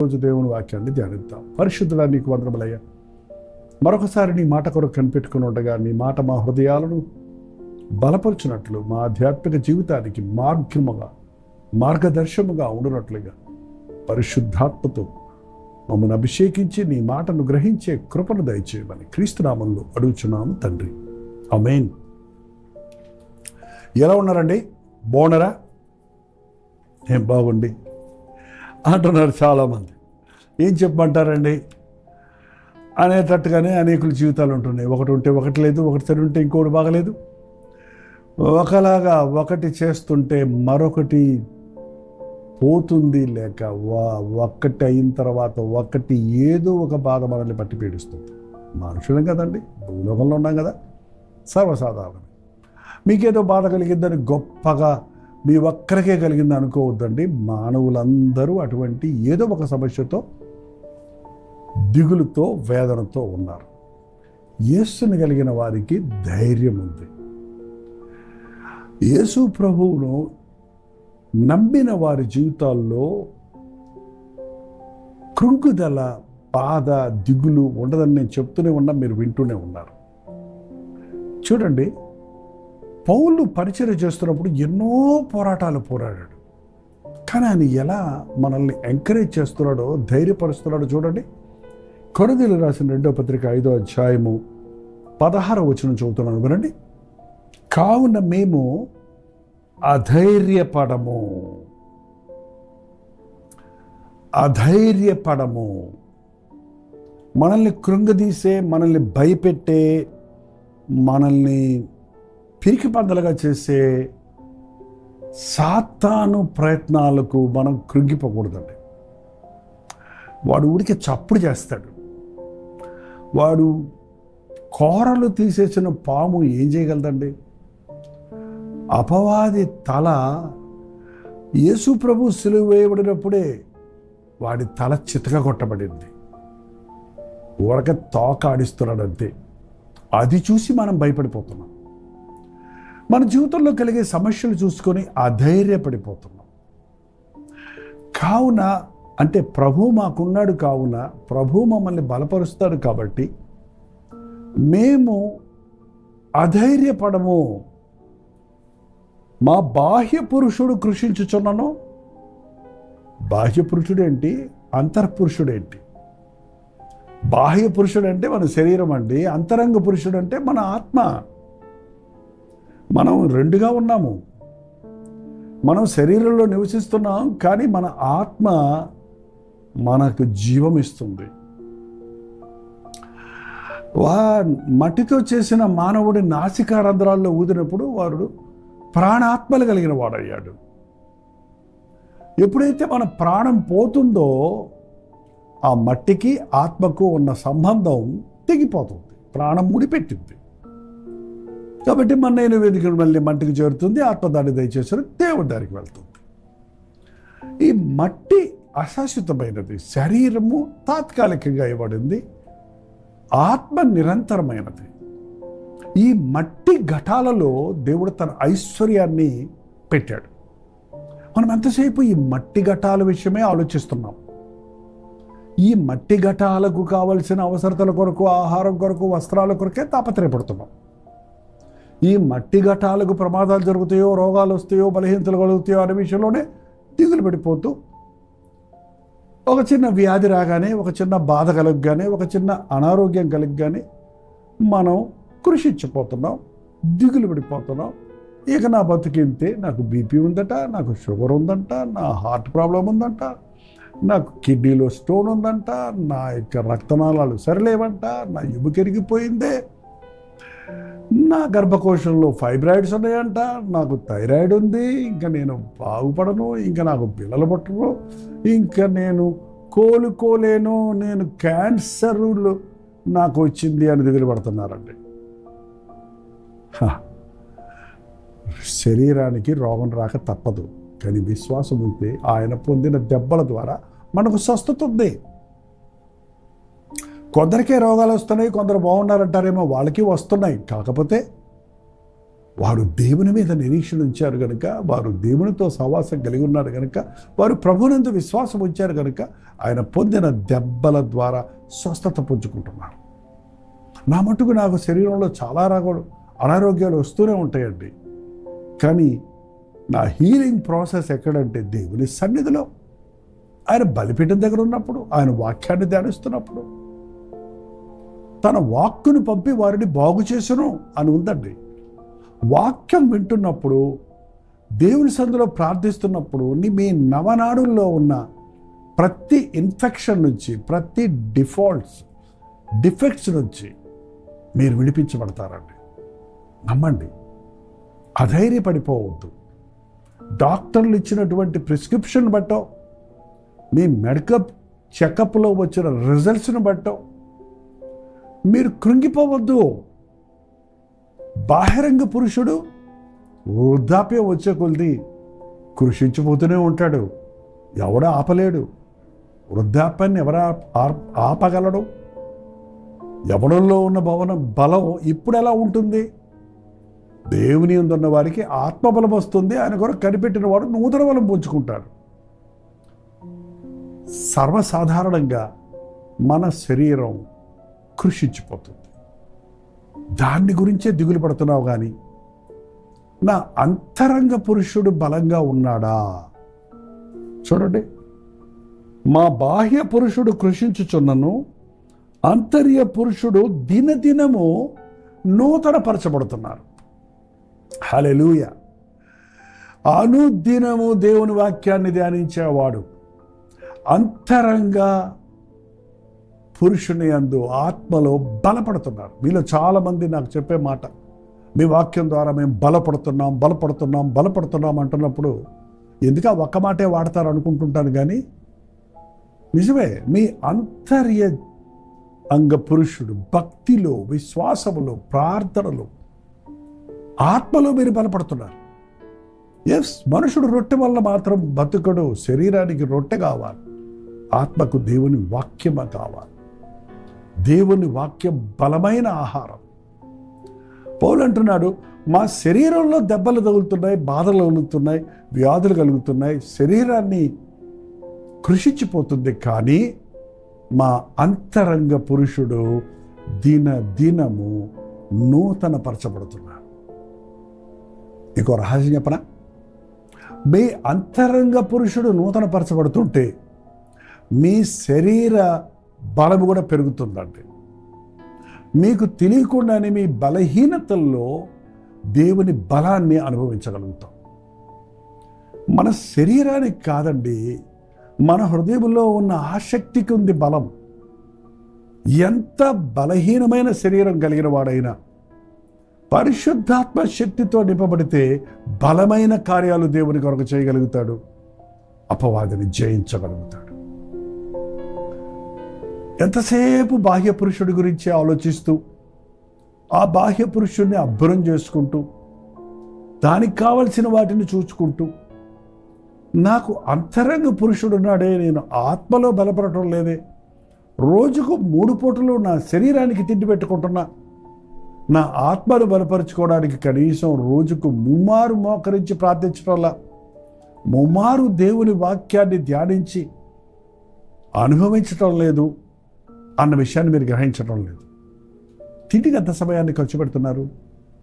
రోజు దేవుని వాక్యాన్ని ధ్యానిద్దాం. పరిశుద్ధుడా, నీకు వందనములయ్యా. మరొకసారి నీ మాట కొరకు కనిపెట్టుకుని ఉండగా నీ మాట మా హృదయాలను బలపరుచినట్లు, మా ఆధ్యాత్మిక జీవితానికి మార్గదర్శముగా ఉండునట్లుగా పరిశుద్ధాత్మతో మమ్మల్ని అభిషేకించి నీ మాటను గ్రహించే కృపను దయచేయమని క్రీస్తునామంలో అడుగుచున్నాము తండ్రి, ఆమేన్. ఎలా ఉన్నారండి? బాగున్నారా? ఏం బాగుండి అంటున్నారు చాలామంది. ఏం చెప్పమంటారండి అనేటట్టుగానే అనేకుల జీవితాలు ఉంటున్నాయి. ఒకటి ఉంటే ఒకటి లేదు, ఒకటి సరి ఉంటే ఇంకోటి బాగలేదు. ఒకలాగా ఒకటి చేస్తుంటే మరొకటి పోతుంది, లేక ఒక్కటి అయిన తర్వాత ఒకటి ఏదో ఒక బాధ మనల్ని పట్టి పీడిస్తుంది. మనుషులం కదండి, భూలోకంలో ఉన్నాం కదా, సర్వసాధారణం. మీకేదో బాధ కలిగిందని గొప్పగా మీ ఒక్కరికే కలిగింది అనుకోవద్దండి. మానవులందరూ అటువంటి ఏదో ఒక సమస్యతో, దిగులుతో, వేదనతో ఉన్నారు. యేసుని కలిగిన వారికి ధైర్యం ఉంది. యేసు ప్రభువును నమ్మిన వారి జీవితాల్లో కృంగుదల, బాధ, దిగులు ఉండదని నేను చెప్తూనే ఉన్నా, మీరు వింటూనే ఉన్నారు. చూడండి, పౌలు పరిచర్య చేస్తున్నప్పుడు ఎన్నో పోరాటాలు పోరాడాడు. కానీ ఆయన ఎలా మనల్ని ఎంకరేజ్ చేస్తున్నాడో, ధైర్యపరుస్తున్నాడో చూడండి. కొరింథీయులకు రాసిన 2వ పత్రిక 5వ అధ్యాయము 16వ వచనం చదువుతున్నాను వినండి. కావున మేము అధైర్యపడము. మనల్ని కృంగదీసే, మనల్ని భయపెట్టే, మనల్ని పిరికి పందలుగా చేసే సాతాను ప్రయత్నాలకు మనం కృంగిపోకూడదండి. వాడు ఊరికే చప్పుడు చేస్తాడు. వాడు కోరలు తీసేసిన పాము ఏం చేయగలదండి? అపవాది తల యేసు ప్రభు సిలువ వేయబడినప్పుడే వాడి తల చితకగొట్టబడింది. ఊరక తోక ఆడిస్తున్నాడు అంతే. అది చూసి మనం భయపడిపోతున్నాం. మన జీవితంలో కలిగే సమస్యలు చూసుకొని అధైర్యపడిపోతున్నాం. కావున అంటే ప్రభు మాకున్నాడు, కావున ప్రభు మమ్మల్ని బలపరుస్తాడు కాబట్టి మేము అధైర్యపడము. మా బాహ్య పురుషుడు కృషించుచున్నను. బాహ్య పురుషుడేంటి? అంతర్పురుషుడేంటి? బాహ్య పురుషుడు అంటే మన శరీరం అండి. అంతరంగ పురుషుడు అంటే మన ఆత్మ. మనం రెండుగా ఉన్నాము. మనం శరీరంలో నివసిస్తున్నాం, కానీ మన ఆత్మ మనకు జీవం ఇస్తుంది. మట్టితో చేసిన మానవుడి నాసికా రంధ్రాల్లో ఊదినప్పుడు వాడు ప్రాణాత్మలు కలిగిన వాడయ్యాడు. ఎప్పుడైతే మన ప్రాణం పోతుందో ఆ మట్టికి ఆత్మకు ఉన్న సంబంధం తెగిపోతుంది, ప్రాణం ముడిపెట్టింది. కాబట్టి మన వేదికను మళ్ళీ మట్టికి చేరుతుంది, ఆత్మ దాన్ని దయచేసిన దేవుడి దానికి వెళ్తుంది. ఈ మట్టి అశాశ్వతమైనది, శరీరము తాత్కాలికంగా ఇవ్వబడింది, ఆత్మ నిరంతరమైనది. ఈ మట్టి ఘటాలలో దేవుడు తన ఐశ్వర్యాన్ని పెట్టాడు. మనం ఎంతసేపు ఈ మట్టి ఘటాల విషయమే ఆలోచిస్తున్నాం. ఈ మట్టి ఘటాలకు కావలసిన అవసరతల కొరకు, ఆహారం కొరకు, వస్త్రాల కొరకే తాపత్రయపడుతున్నాం. ఈ మట్టి ఘటాలకు ప్రమాదాలు జరుగుతాయో, రోగాలు వస్తాయో, బలహీనతలు కలుగుతాయో అనే విషయంలోనే దిగులు పడిపోతూ, ఒక చిన్న వ్యాధి రాగానే, ఒక చిన్న బాధ కలగగానే, ఒక చిన్న అనారోగ్యం కలగగానే మనం కృషించిపోతున్నాం, దిగులు పడిపోతున్నాం. ఇక నా బతికింతే, నాకు బీపీ ఉందట, నాకు షుగర్ ఉందంట, నా హార్ట్ ప్రాబ్లం ఉందంట, నాకు కిడ్నీలో స్టోన్ ఉందంట, నా యొక్క రక్తనాళాలు సరిలేవంట, నా ఎముక ఎరిగిపోయిందే, నా గర్భకోశంలో ఫైబ్రాయిడ్స్ ఉన్నాయంట, నాకు థైరాయిడ్ ఉంది, ఇంకా నేను బాగుపడను, ఇంకా నాకు పిల్లలు పుట్టరు, ఇంకా నేను కోలుకోలేను, నేను క్యాన్సర్లు నాకు వచ్చింది అని దిగులు పడుతున్నారండి. శరీరానికి రోగం రాక తప్పదు, కానీ విశ్వాసం ఉంటే ఆయన పొందిన దెబ్బల ద్వారా మనకు స్వస్థత ఉంది. కొందరికే రోగాలు వస్తున్నాయి, కొందరు బాగున్నారంటారేమో, వాళ్ళకి వస్తున్నాయి. కాకపోతే వారు దేవుని మీద నిరీక్షణ ఉంచారు కనుక, వారు దేవునితో సహవాసం కలిగి ఉన్నారు కనుక, వారు ప్రభువునందు విశ్వాసం ఉంచారు కనుక ఆయన పొందిన దెబ్బల ద్వారా స్వస్థత పుంజుకుంటున్నారు. నా మటుకు నాకు శరీరంలో చాలా అనారోగ్యాలు వస్తూనే ఉంటాయండి. కానీ నా హీలింగ్ ప్రాసెస్ ఎక్కడంటే దేవుని సన్నిధిలో, ఆయన బలిపీఠం దగ్గర ఉన్నప్పుడు, ఆయన వాక్యాన్ని ధ్యానిస్తున్నప్పుడు, తన వాక్కును పంపి వారిని బాగు చేసును అని ఉందండి. వాక్యం వింటున్నప్పుడు, దేవుని సన్నిధిలో ప్రార్థిస్తున్నప్పుడు మీ నవనాడుల్లో ఉన్న ప్రతి ఇన్ఫెక్షన్ నుంచి, ప్రతి డిఫెక్ట్స్ నుంచి మీరు విడిపించబడతారండి. నమ్మండి, అధైర్యపడిపోవద్దు. డాక్టర్లు ఇచ్చినటువంటి ప్రిస్క్రిప్షన్ బట్టో, మీ మెడికల్ చెకప్లో వచ్చిన రిజల్ట్స్ని బట్టో మీరు కృంగిపోవద్దు. బాహిరంగ పురుషుడు వృద్ధాప్యం వచ్చే కొద్ది కృషించిపోతూనే ఉంటాడు. ఎవడ ఆపలేడు. వృద్ధాప్యాన్ని ఆపగలడు? ఎవడంలో ఉన్న బలం ఇప్పుడు ఎలా ఉంటుంది? దేవుని యందున్న వారికి ఆత్మబలం వస్తుంది. ఆయన కొరకు కనిపెట్టిన వాడు నూతన బలం పుంజుకుంటాడు. సర్వసాధారణంగా మన శరీరం కృషించిపోతుంది. దాన్ని గురించే దిగులు పడుతున్నావు కానీ, నా అంతరంగ పురుషుడు బలంగా ఉన్నాడా? చూడండి, మా బాహ్య పురుషుడు కృషించుచున్నను, అంతర్య పురుషుడు దినదినము నూతనపరచబడుతున్నారు. హల్లెలూయా. అనుదినము దేవుని వాక్యాన్ని ధ్యానించేవాడు అంతరంగ పురుషుని యందు ఆత్మలో బలపడుతున్నారు. మీలో చాలామంది నాకు చెప్పే మాట, మీ వాక్యం ద్వారా మేము బలపడుతున్నాం అంటున్నప్పుడు ఎందుకు ఆ ఒక్క మాటే వాడతారు అనుకుంటుంటాను. కానీ నిజమే, మీ అంతర్య అంగ పురుషుడు భక్తిలో, విశ్వాసములో, ప్రార్థనలో, ఆత్మలో మీరు బలపడుతున్నారు. ఎస్, మనుషుడు రొట్టె వల్ల మాత్రం బతుకడు. శరీరానికి రొట్టె కావాలి, ఆత్మకు దేవుని వాక్యమ కావాలి. దేవుని వాక్యం బలమైన ఆహారం. పౌలు అంటున్నాడు, మా శరీరంలో దెబ్బలు తగులుతున్నాయి, బాధలు కలుగుతున్నాయి, వ్యాధులు కలుగుతున్నాయి, శరీరాన్ని కృషించిపోతుంది. కానీ మా అంతరంగ పురుషుడు దినము నూతనపరచబడుతున్నాడు. ఇంకో రహస్యం చెప్పనా? మీ అంతరంగ పురుషుడు నూతనపరచబడుతుంటే మీ శరీర బలము కూడా పెరుగుతుందండి. మీకు తెలియకుండానే మీ బలహీనతల్లో దేవుని బలాన్ని అనుభవించగలుగుతాం. మన శరీరానికి కాదండి, మన హృదయంలో ఉన్న ఆసక్తికి ఉంది బలం. ఎంత బలహీనమైన శరీరం కలిగిన వాడైనా పరిశుద్ధాత్మ శక్తితో నింపబడితే బలమైన కార్యాలు దేవుని కొరకు చేయగలుగుతాడు, అపవాదిని జయించగలుగుతాడు. ఎంతసేపు బాహ్య పురుషుడి గురించి ఆలోచిస్తూ, ఆ బాహ్య పురుషుడిని అబ్బురం చేసుకుంటూ, దానికి కావలసిన వాటిని చూసుకుంటూ, నాకు అంతరంగ పురుషుడు ఉన్నాడే, నేను ఆత్మలో బలపడటం లేదే, రోజుకు 3 పూటలు నా శరీరానికి తిండి పెట్టుకుంటున్నా, నా ఆత్మను బలపరుచుకోవడానికి కనీసం రోజుకు 3 మారు మోకరించి ప్రార్థించడంలా, 3 మారు దేవుని వాక్యాన్ని ధ్యానించి అనుభవించటం లేదు అన్న విషయాన్ని మీరు గ్రహించడం లేదు. తిండికి ఎంత సమయాన్ని ఖర్చు పెడుతున్నారు?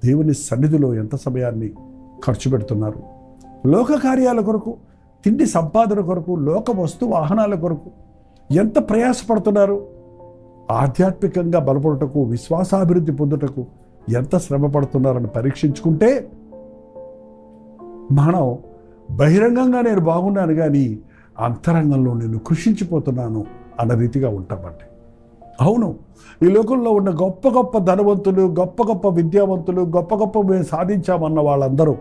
దేవుని సన్నిధిలో ఎంత సమయాన్ని ఖర్చు పెడుతున్నారు? లోక కార్యాల కొరకు, తిండి సంపాదన కొరకు, లోక వస్తు వాహనాల కొరకు ఎంత ప్రయాసపడుతున్నారు? ఆధ్యాత్మికంగా బలపడుటకు, విశ్వాసాభివృద్ధి పొందుటకు ఎంత శ్రమ పడుతున్నారని పరీక్షించుకుంటే మనం బహిరంగంగా నేను బాగున్నాను కానీ అంతరంగంలో నేను కృషించిపోతున్నాను అన్న రీతిగా ఉంటామండి. అవును, ఈ లోకంలో ఉన్న గొప్ప గొప్ప ధనవంతులు, గొప్ప గొప్ప విద్యావంతులు, గొప్ప గొప్ప మేము సాధించామన్న వాళ్ళందరూ,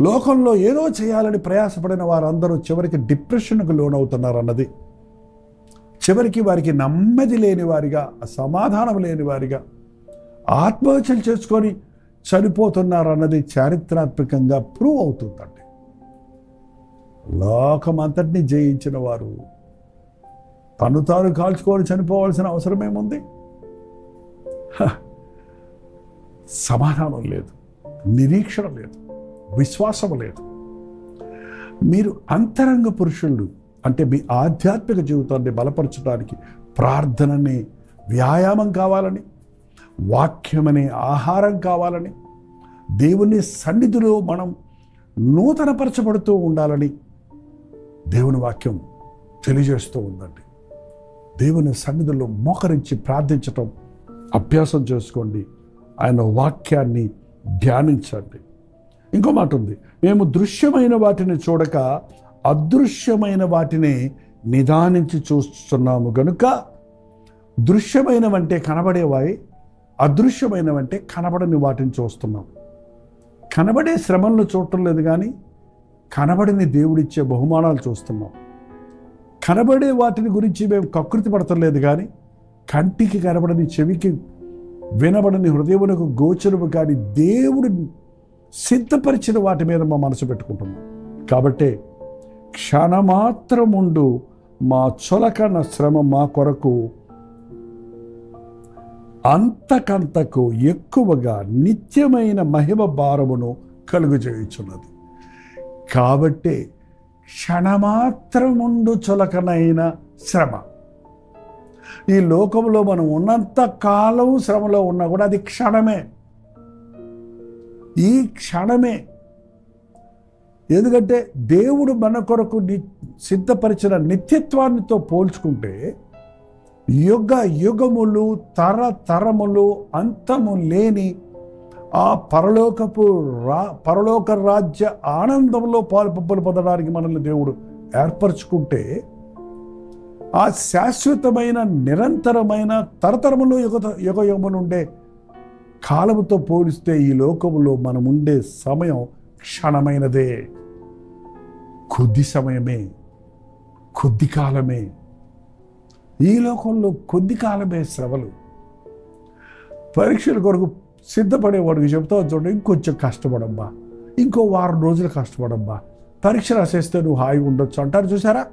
లోకంలో ఏదో చేయాలని ప్రయాసపడిన వారందరూ చివరికి డిప్రెషన్కు లోనవుతున్నారు అన్నది, చివరికి వారికి నెమ్మది లేని వారిగా, సమాధానం లేని వారిగా, ఆత్మహత్యలు చేసుకొని చనిపోతున్నారు అన్నది చారిత్రాత్మకంగా ప్రూవ్ అవుతుందండి. లోకమంతటిని జయించిన వారు తను తాను కాల్చుకొని చనిపోవాల్సిన అవసరం ఏముంది? సమాధానం లేదు, నిరీక్షణ లేదు, విశ్వాసం లేదు. మీరు అంతరంగ పురుషులు అంటే మీ ఆధ్యాత్మిక జీవితాన్ని బలపరచడానికి ప్రార్థనని వ్యాయామం కావాలని, వాక్యమనే ఆహారం కావాలని, దేవుని సన్నిధిలో మనం నూతనపరచబడుతూ ఉండాలని దేవుని వాక్యం తెలియజేస్తూ ఉందండి. దేవుని సన్నిధిలో మోకరించి ప్రార్థించటం అభ్యాసం చేసుకోండి. ఆయన వాక్యాన్ని ధ్యానించండి. ఇంకో మాట ఉంది, మేము దృశ్యమైన వాటిని చూడక అదృశ్యమైన వాటిని నిదానించి చూస్తున్నాము గనుక, దృశ్యమైనవంటే కనబడేవాయి, అదృశ్యమైనవంటే కనబడని వాటిని చూస్తున్నాం. కనబడే శ్రమలను చూడటం లేదు, కానీ కనబడని దేవుడిచ్చే బహుమానాలు చూస్తున్నాం. కనబడే వాటిని గురించి మేము కకృతి పడటం లేదు, కానీ కంటికి కనబడని, చెవికి వినబడని, హృదయమునకు గోచరము కానీ దేవుడు సిద్ధపరిచిన వాటి మీద మా మనసు పెట్టుకుంటున్నాం. కాబట్టే క్షణమాత్రముండు మా చులకన శ్రమ మా కొరకు అంతకంతకు ఎక్కువగా నిత్యమైన మహిమ భారమును కలుగజేయుచున్నది. కాబట్టి క్షణమాత్రముండు చులకనైన శ్రమ, ఈ లోకంలో మనం ఉన్నంత కాలం శ్రమలో ఉన్నా కూడా అది క్షణమే, ఈ క్షణమే. ఎందుకంటే దేవుడు మన కొరకు సిద్ధపరిచిన నిత్యత్వాన్నితో పోల్చుకుంటే యుగ యుగములు తరతరములు అంతము లేని ఆ పరలోక రాజ్య ఆనందంలో పాలుపంపులు పొందడానికి మనల్ని దేవుడు ఏర్పరచుకుంటే, ఆ శాశ్వతమైన నిరంతరమైన తరతరములు యుగ యుగములు ఉండే కాలముతో పోలిస్తే ఈ లోకములో మనం ఉండే సమయం క్షణమైనదే, కొద్ది సమయమే, కొద్ది కాలమే. ఈ లోకంలో కొద్ది కాలమే శ్రమలు. పరీక్షల కొరకు సిద్ధపడేవాడికి చెప్తావు చూడండి, ఇంకొంచెం కష్టపడమ్మా, ఇంకో వారం రోజులు కష్టపడమ్మా, పరీక్ష రాసేస్తే నువ్వు హాయిగా ఉండొచ్చు అంటారు చూసారా.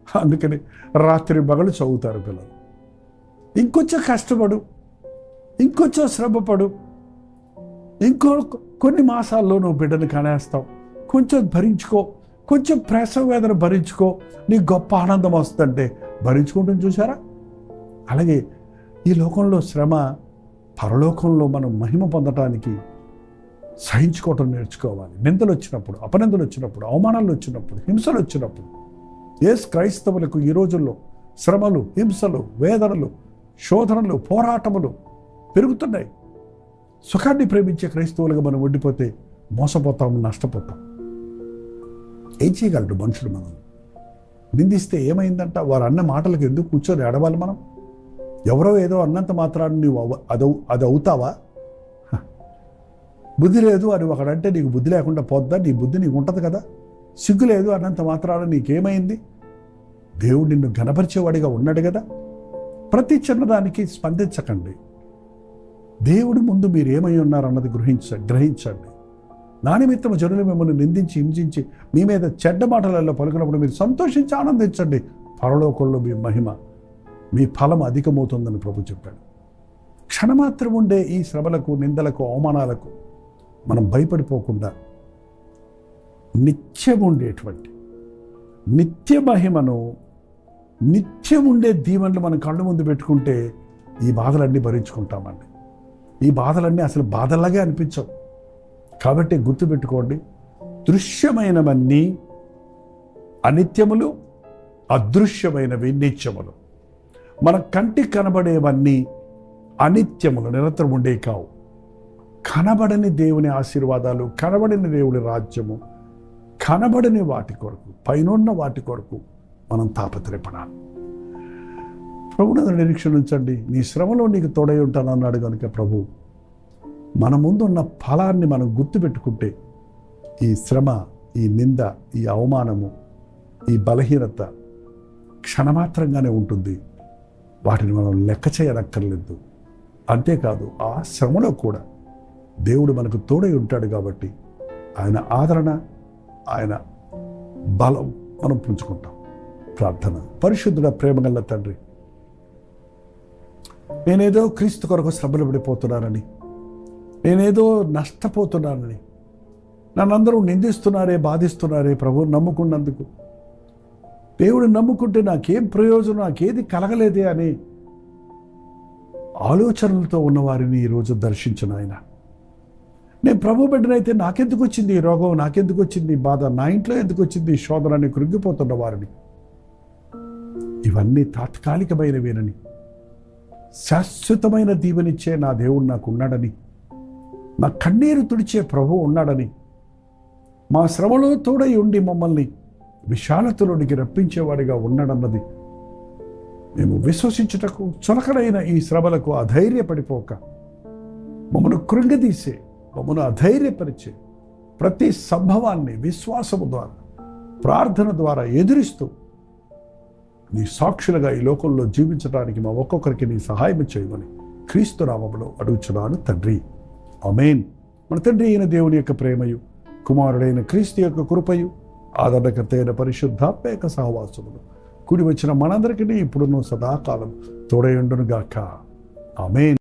అందుకని రాత్రి పగలు చదువుతారు పిల్లలు. ఇంకొంచెం కష్టపడు, ఇంకొంచెం శ్రమపడు, ఇంకో కొన్ని మాసాల్లో నువ్వు బిడ్డను కనేస్తావు, కొంచెం భరించుకో, కొంచెం ప్రసవ వేదన భరించుకో, నీకు గొప్ప ఆనందం వస్తుందంటే భరించుకుంటుంది చూసారా. అలాగే ఈ లోకంలో శ్రమ, పరలోకంలో మనం మహిమ పొందటానికి సహించుకోవటం నేర్చుకోవాలి. నిందలు వచ్చినప్పుడు, అపనిందలు వచ్చినప్పుడు, అవమానాలు వచ్చినప్పుడు, హింసలు వచ్చినప్పుడు. క్రైస్తవులకు ఈ రోజుల్లో శ్రమలు, హింసలు, వేదనలు, శోధనలు, పోరాటములు పెరుగుతున్నాయి. సుఖాన్ని ప్రేమించే క్రైస్తవులుగా మనం ఉండిపోతే మోసపోతాం, నష్టపోతాం. ఏం చేయగలడు మనుషులు? మనం నిందిస్తే ఏమైందంట, వారు అన్న మాటలకు ఎందుకు కూర్చొని ఏడవాలి మనం? ఎవరో ఏదో అన్నంత మాత్రాన్ని నువ్వు అది అవుతావా? బుద్ధి లేదు అని ఒకడంటే నీకు బుద్ధి లేకుండా పోద్దా? నీ బుద్ధి నీకు ఉంటుంది కదా. సిగ్గు లేదు అన్నంత మాత్రాన నీకేమైంది? దేవుడు నిన్ను ఘనపరిచేవాడిగా ఉన్నాడు కదా. ప్రతి చిన్నదానికి స్పందించకండి. దేవుడి ముందు మీరు ఏమై ఉన్నారన్నది గ్రహించండి. నా నిమిత్తం జనులు మిమ్మల్ని నిందించి, హింసించి మీ మీద చెడ్డ మాటలలో పలుకున్నప్పుడు మీరు సంతోషించి ఆనందించండి. పరలోకంలో మీ మహిమ, మీ ఫలం అధికమవుతుందని ప్రభు చెప్పాడు. క్షణమాత్రం ఉండే ఈ శ్రమలకు, నిందలకు, అవమానాలకు మనం భయపడిపోకుండా నిత్యముండేటువంటి నిత్య మహిమను, నిత్యముండే దీవెనలు మన కళ్ళు ముందు పెట్టుకుంటే ఈ బాధలన్నీ భరించుకుంటామండి. ఈ బాధలన్నీ అసలు బాధల్లాగే అనిపించవు. కాబట్టి గుర్తుపెట్టుకోండి, దృశ్యమైనవన్నీ అనిత్యములు, అదృశ్యమైనవి నిత్యములు. మన కంటికి కనబడేవన్నీ అనిత్యములు, నిరంతరం ఉండే కావు. కనబడని దేవుని ఆశీర్వాదాలు, కనబడని దేవుని రాజ్యము, కనబడని వాటి కొరకు, పైనున్న వాటి కొరకు మనం తాపత్రయపడాలి. ప్రభువుని నిరీక్షణ ఉంచండి. నీ శ్రమలో నీకు తోడై ఉంటానన్నాడు కనుక ప్రభు మన ముందున్న ఫలాన్ని మనం గుర్తుపెట్టుకుంటే ఈ శ్రమ, ఈ నింద, ఈ అవమానము, ఈ బలహీనత క్షణమాత్రంగానే ఉంటుంది. వాటిని మనం లెక్క చేయనక్కర్లేదు. అంతేకాదు, ఆ శ్రమలో కూడా దేవుడు మనకు తోడై ఉంటాడు కాబట్టి ఆయన ఆదరణ, ఆయన బలం మనం పుంజుకుంటాం. ప్రార్థన. పరిశుద్ధుడ, ప్రేమగల తండ్రి, నేనేదో క్రీస్తు కొరకు శ్రమలు పడిపోతున్నానని నేనేదో నష్టపోతున్నానని, నన్నందరూ నిందిస్తున్నారే, బాధిస్తున్నారే ప్రభు నమ్ముకున్నందుకు. దేవుడు నమ్ముకుంటే నాకేం ప్రయోజనం, నాకేది కలగలేదే అని ఆలోచనలతో ఉన్నవారిని ఈరోజు దర్శించను ఆయన. నేను ప్రభు బిడ్డనైతే నాకెందుకు వచ్చింది ఈ రోగం, నాకెందుకు వచ్చింది ఈ బాధ, నా ఇంట్లో ఎందుకు వచ్చింది ఈ శోధనని కృంగిపోతున్న వారిని, ఇవన్నీ తాత్కాలికమైనవేనని, శాశ్వతమైన దీవెనిచ్చే నా దేవుడు నాకు ఉన్నాడని, నా కన్నీరు తుడిచే ప్రభు ఉన్నాడని, మా శ్రమలో తోడై ఉండి మమ్మల్ని విశాలతలోనికి రప్పించేవాడిగా ఉన్నాడన్నది మేము విశ్వసించుటకు చులకడైన ఈ శ్రమలకు అధైర్యపడిపోక, మమ్మను కృంగదీసే, మమ్మను అధైర్యపరిచే ప్రతి సంభవాన్ని విశ్వాసము ద్వారా, ప్రార్థన ద్వారా ఎదురిస్తూ నీ సాక్షులుగా ఈ లోకంలో జీవించడానికి మా ఒక్కొక్కరికి నీ సహాయం చేయమని క్రీస్తు నామములో అడుగుచున్నాను తండ్రి. ఆమేన్. మన తండ్రి అయిన దేవుని యొక్క ప్రేమయు, కుమారుడైన క్రీస్తు యొక్క కృపయు, ఆదరణకర్త అయిన పరిశుద్ధాత్మ యొక్క సహవాసములు కూడి వచ్చిన మనందరికీ ఇప్పుడున్న సదాకాలం తోడై ఉండును గాక. ఆమేన్.